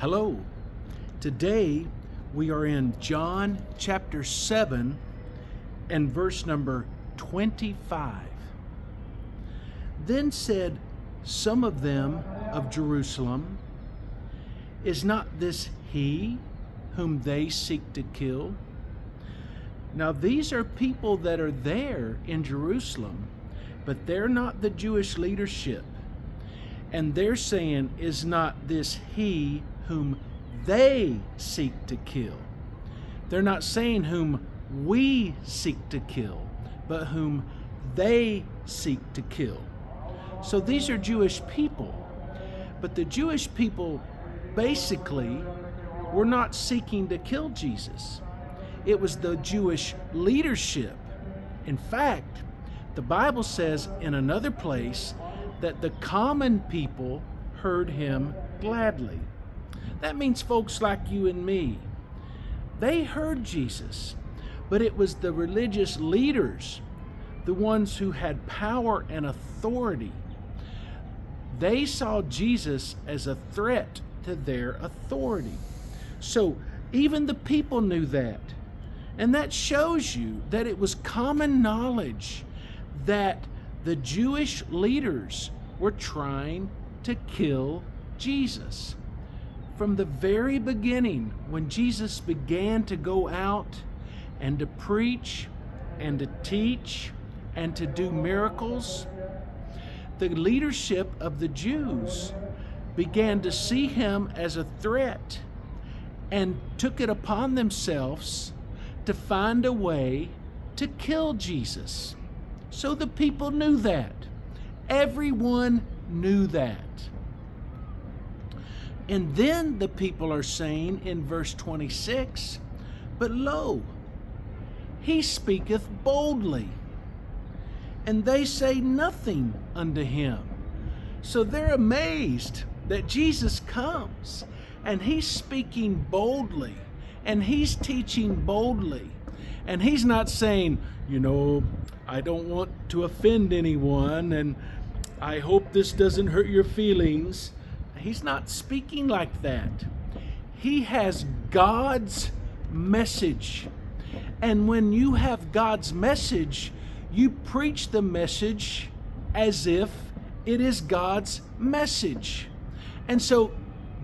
Hello. Today we are in John chapter 7 and verse number 25. Then said some of them of Jerusalem, "Is not this he whom they seek to kill?" Now these are people that are there in Jerusalem, but they're not the Jewish leadership. And they're saying, "Is not this he whom they seek to kill?" They're not saying whom we seek to kill, but whom they seek to kill. So these are Jewish people. But the Jewish people basically were not seeking to kill Jesus. It was the Jewish leadership. In fact, the Bible says in another place that the common people heard him gladly. That means folks like you and me. They heard Jesus, but it was the religious leaders, the ones who had power and authority. They saw Jesus as a threat to their authority. So even the people knew that. And that shows you that it was common knowledge that the Jewish leaders were trying to kill Jesus. From the very beginning, when Jesus began to go out and to preach and to teach and to do miracles, the leadership of the Jews began to see him as a threat and took it upon themselves to find a way to kill Jesus. So the people knew that. Everyone knew that. And then the people are saying in verse 26, "But lo, he speaketh boldly, and they say nothing unto him." So they're amazed that Jesus comes, and he's speaking boldly, and he's teaching boldly. And he's not saying, "I don't want to offend anyone, and I hope this doesn't hurt your feelings." He's not speaking like that. He has God's message. And when you have God's message, you preach the message as if it is God's message. And so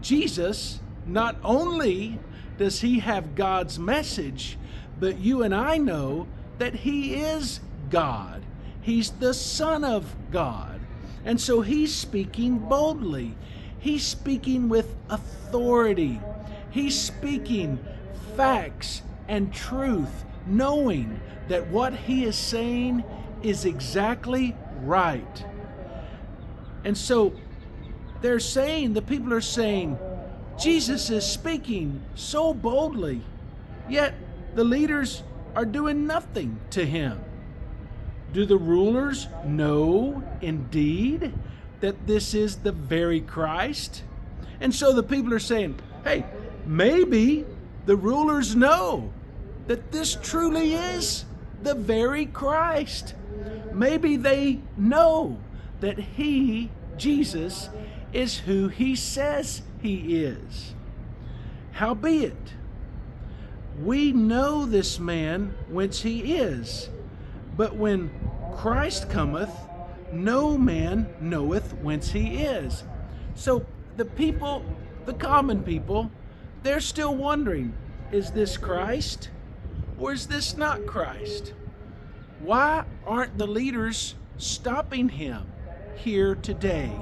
Jesus, not only does he have God's message, but you and I know that he is God. He's the Son of God. And so he's speaking boldly. He's speaking with authority. He's speaking facts and truth, knowing that what he is saying is exactly right. And so the people are saying, Jesus is speaking so boldly, yet the leaders are doing nothing to him. Do the rulers know indeed that this is the very Christ? And so the people are saying, hey, maybe the rulers know that this truly is the very Christ. Maybe they know that he, Jesus, is who he says he is. Howbeit, we know this man whence he is, but when Christ cometh, no man knoweth whence he is. So the people, the common people, they're still wondering, is this Christ or is this not Christ? Why aren't the leaders stopping him here today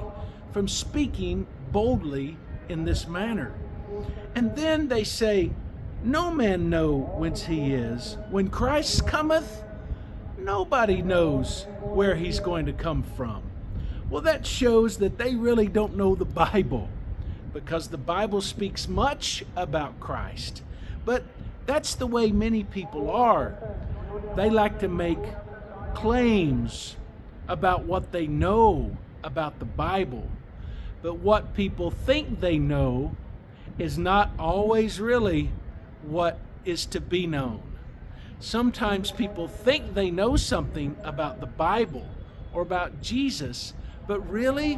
from speaking boldly in this manner? And then they say, no man know whence he is. When Christ cometh, nobody knows where he's going to come from. Well, that shows that they really don't know the Bible, because the Bible speaks much about Christ. But that's the way many people are. They like to make claims about what they know about the Bible. But what people think they know is not always really what is to be known. Sometimes people think they know something about the Bible or about Jesus, but really,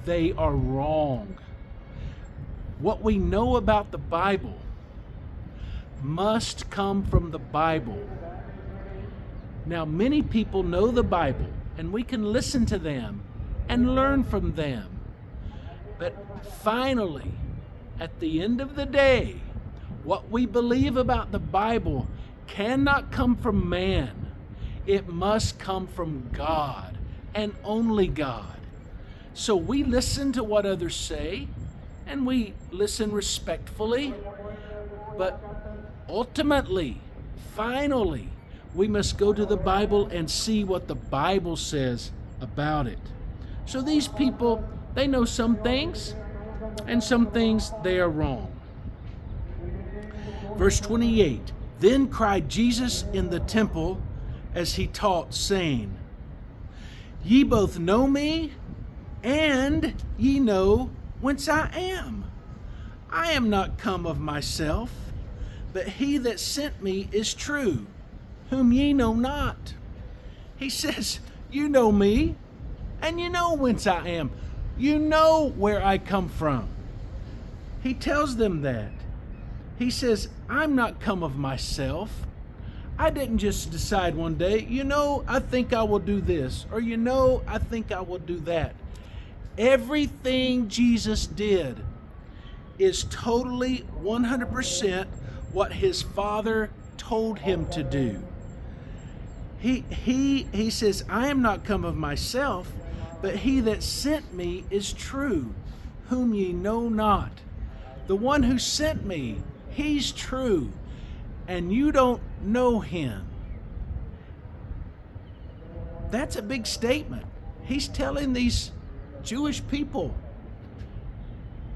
they are wrong. What we know about the Bible must come from the Bible. Now, many people know the Bible, and we can listen to them and learn from them. But finally, at the end of the day, what we believe about the Bible cannot come from man. It must come from God, and only God. So we listen to what others say, and we listen respectfully, but ultimately, finally, we must go to the Bible and see what the Bible says about it. So these people, they know some things, and some things they are wrong. Verse 28, then cried Jesus in the temple as he taught, saying, Ye both know me, and ye know whence I am. I am not come of myself, but he that sent me is true, whom ye know not. He says, you know me, and you know whence I am. You know where I come from. He tells them that. He says, I'm not come of myself. I didn't just decide one day, I think I will do this, or I think I will do that. Everything Jesus did is totally 100% what his Father told him to do. He says, I am not come of myself, but he that sent me is true, whom ye know not. The one who sent me, he's true, and you don't know him. That's a big statement. He's telling these Jewish people,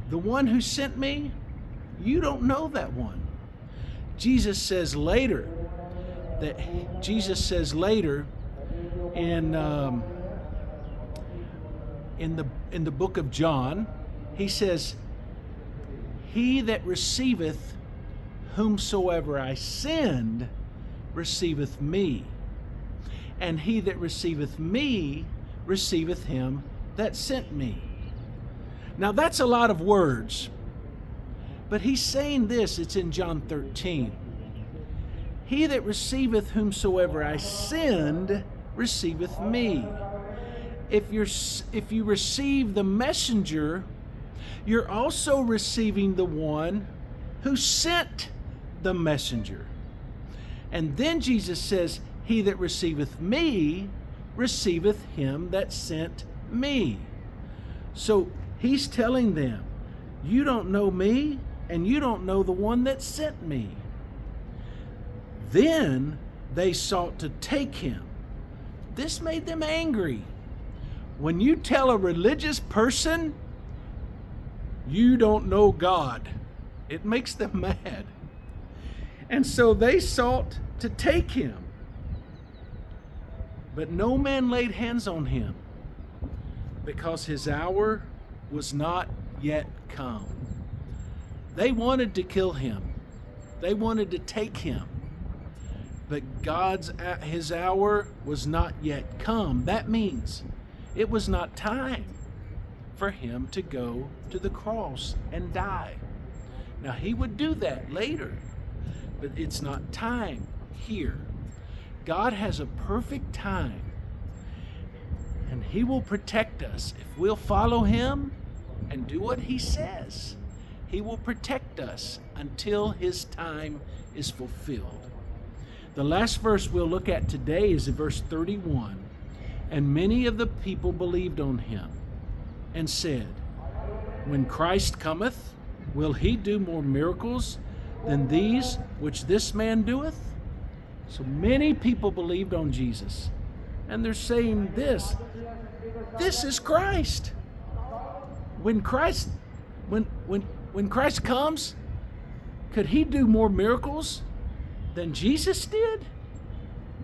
the one who sent me, you don't know that one. Jesus says later in the book of John, he says, he that receiveth whomsoever I send receiveth me, and he that receiveth me receiveth him that sent me. Now that's a lot of words, but he's saying this, it's in John 13. He that receiveth whomsoever I send receiveth me. If you receive the messenger, you're also receiving the one who sent the messenger. And then Jesus says, he that receiveth me receiveth him that sent me. So he's telling them, you don't know me, and you don't know the one that sent me. Then they sought to take him. This made them angry. When you tell a religious person you don't know God, it makes them mad. And so they sought to take him. But no man laid hands on him, because his hour was not yet come. They wanted to kill him. They wanted to take him. But his hour was not yet come. That means it was not time for him to go to the cross and die. Now, he would do that later, but it's not time here. God has a perfect time, and he will protect us. If we'll follow him and do what he says, he will protect us until his time is fulfilled. The last verse we'll look at today is verse 31. And many of the people believed on him and said, when Christ cometh, will he do more miracles than these which this man doeth? So many people believed on Jesus. And they're saying this is Christ. When Christ comes, could he do more miracles than Jesus did?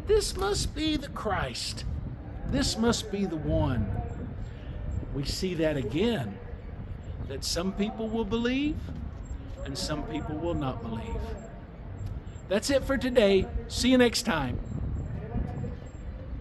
This must be the Christ. This must be the one. We see that again, that some people will believe and some people will not believe. That's it for today. See you next time.